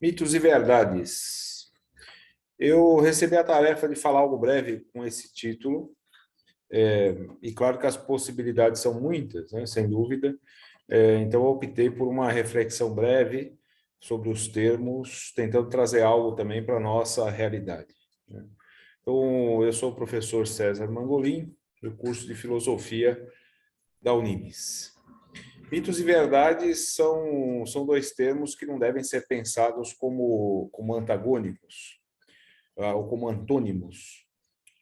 Mitos e verdades. Eu recebi a tarefa de falar algo breve com esse título, e claro que as possibilidades são muitas, né, sem dúvida. Então, eu optei por uma reflexão breve sobre os termos, tentando trazer algo também para a nossa realidade, né? Então, eu sou o professor César Mangolin, do curso de Filosofia da Unimes. Mitos e verdades são dois termos que não devem ser pensados como antagônicos, ou como antônimos.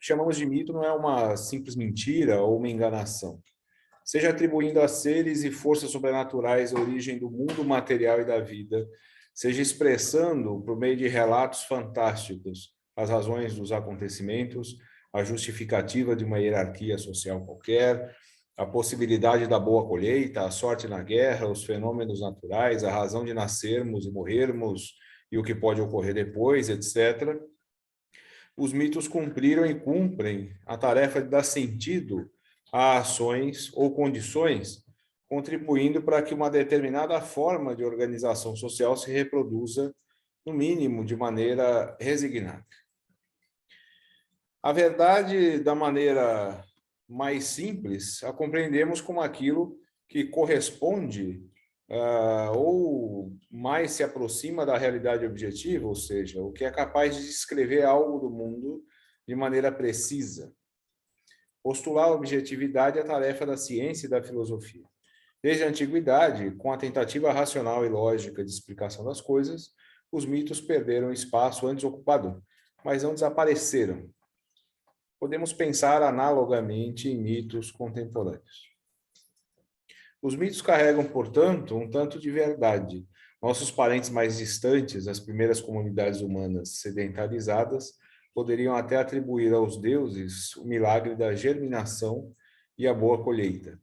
Chamamos de mito não é uma simples mentira ou uma enganação. Seja atribuindo a seres e forças sobrenaturais a origem do mundo material e da vida, seja expressando, por meio de relatos fantásticos, as razões dos acontecimentos, a justificativa de uma hierarquia social qualquer, a possibilidade da boa colheita, a sorte na guerra, os fenômenos naturais, a razão de nascermos e morrermos e o que pode ocorrer depois, etc. Os mitos cumpriram e cumprem a tarefa de dar sentido a ações ou condições, contribuindo para que uma determinada forma de organização social se reproduza, no mínimo, de maneira resignada. A verdade, da maneira mais simples, a compreendemos como aquilo que corresponde ou mais se aproxima da realidade objetiva, ou seja, o que é capaz de descrever algo do mundo de maneira precisa. Postular a objetividade é a tarefa da ciência e da filosofia. Desde a antiguidade, com a tentativa racional e lógica de explicação das coisas, os mitos perderam espaço antes ocupado, mas não desapareceram. Podemos pensar analogamente em mitos contemporâneos. Os mitos carregam, portanto, um tanto de verdade. Nossos parentes mais distantes, as primeiras comunidades humanas sedentarizadas, poderiam até atribuir aos deuses o milagre da germinação e a boa colheita.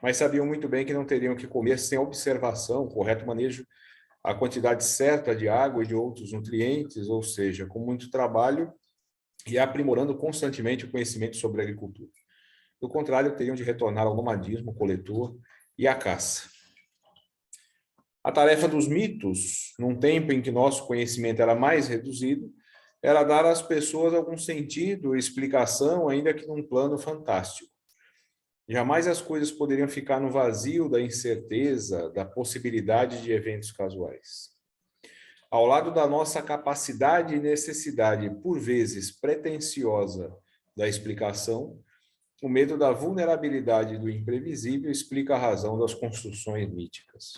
Mas sabiam muito bem que não teriam que comer sem observação, correto manejo, a quantidade certa de água e de outros nutrientes, ou seja, com muito trabalho e aprimorando constantemente o conhecimento sobre a agricultura. Do contrário, teriam de retornar ao nomadismo coletor e à caça. A tarefa dos mitos, num tempo em que nosso conhecimento era mais reduzido, era dar às pessoas algum sentido e explicação, ainda que num plano fantástico. Jamais as coisas poderiam ficar no vazio da incerteza, da possibilidade de eventos casuais. Ao lado da nossa capacidade e necessidade, por vezes pretensiosa, da explicação, o medo da vulnerabilidade do imprevisível explica a razão das construções míticas.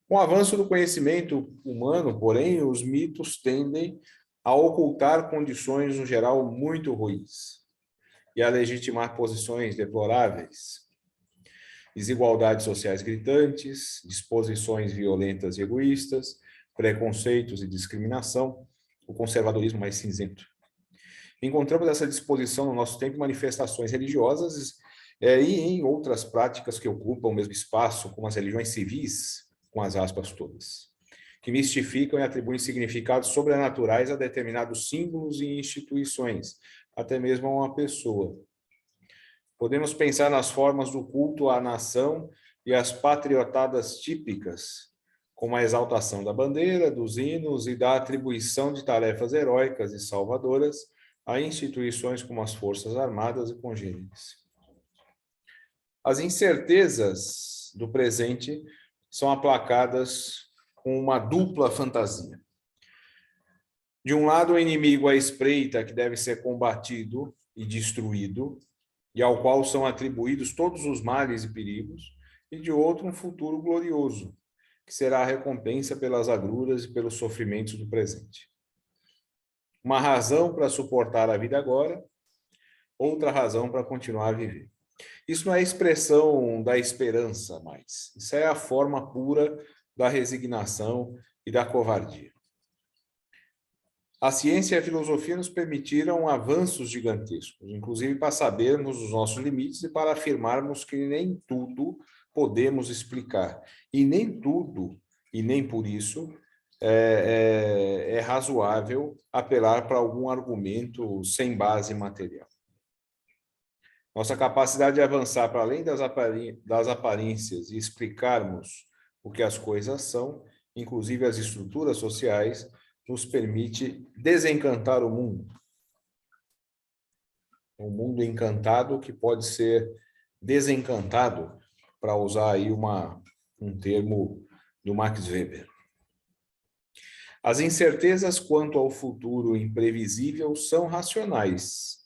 Com o avanço do conhecimento humano, porém, os mitos tendem a ocultar condições, no geral, muito ruins e a legitimar posições deploráveis. Desigualdades sociais gritantes, disposições violentas e egoístas, preconceitos e discriminação, o conservadorismo mais cinzento. Encontramos essa disposição no nosso tempo em manifestações religiosas e em outras práticas que ocupam o mesmo espaço, como as religiões civis, com as aspas todas, que mistificam e atribuem significados sobrenaturais a determinados símbolos e instituições, até mesmo a uma pessoa. Podemos pensar nas formas do culto à nação e as patriotadas típicas, como a exaltação da bandeira, dos hinos e da atribuição de tarefas heróicas e salvadoras a instituições como as Forças Armadas e congêneres. As incertezas do presente são aplacadas com uma dupla fantasia. De um lado, o inimigo à espreita que deve ser combatido e destruído, e ao qual são atribuídos todos os males e perigos, e de outro, um futuro glorioso, que será a recompensa pelas agruras e pelos sofrimentos do presente. Uma razão para suportar a vida agora, outra razão para continuar a viver. Isso não é expressão da esperança mais. Isso é a forma pura da resignação e da covardia. A ciência e a filosofia nos permitiram avanços gigantescos, inclusive para sabermos os nossos limites e para afirmarmos que nem tudo podemos explicar. E nem tudo, e nem por isso, é razoável apelar para algum argumento sem base material. Nossa capacidade de avançar para além das aparências e explicarmos o que as coisas são inclusive as estruturas sociais, nos permite desencantar o mundo. Um mundo encantado que pode ser desencantado, para usar aí um termo do Max Weber. As incertezas quanto ao futuro imprevisível são racionais,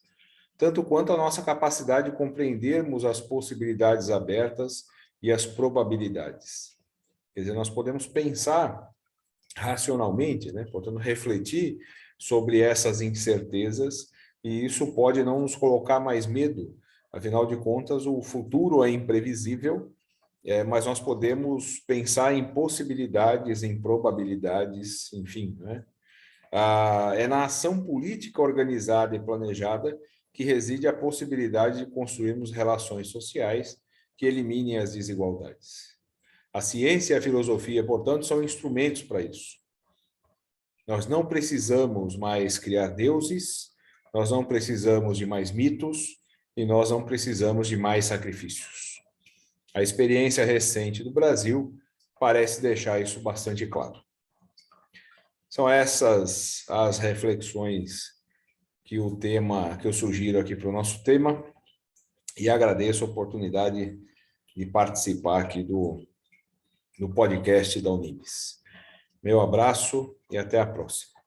tanto quanto a nossa capacidade de compreendermos as possibilidades abertas e as probabilidades. Quer dizer, nós podemos pensar racionalmente, né? Portanto, refletir sobre essas incertezas, e isso pode não nos colocar mais medo. Afinal de contas, o futuro é imprevisível, mas nós podemos pensar em possibilidades, em probabilidades, enfim, né? É na ação política organizada e planejada que reside a possibilidade de construirmos relações sociais que eliminem as desigualdades. A ciência e a filosofia, portanto, são instrumentos para isso. Nós não precisamos mais criar deuses, nós não precisamos de mais mitos e nós não precisamos de mais sacrifícios. A experiência recente do Brasil parece deixar isso bastante claro. São essas as reflexões que eu sugiro aqui para o nosso tema, e agradeço a oportunidade de participar aqui do podcast da Unibis. Meu abraço e até a próxima.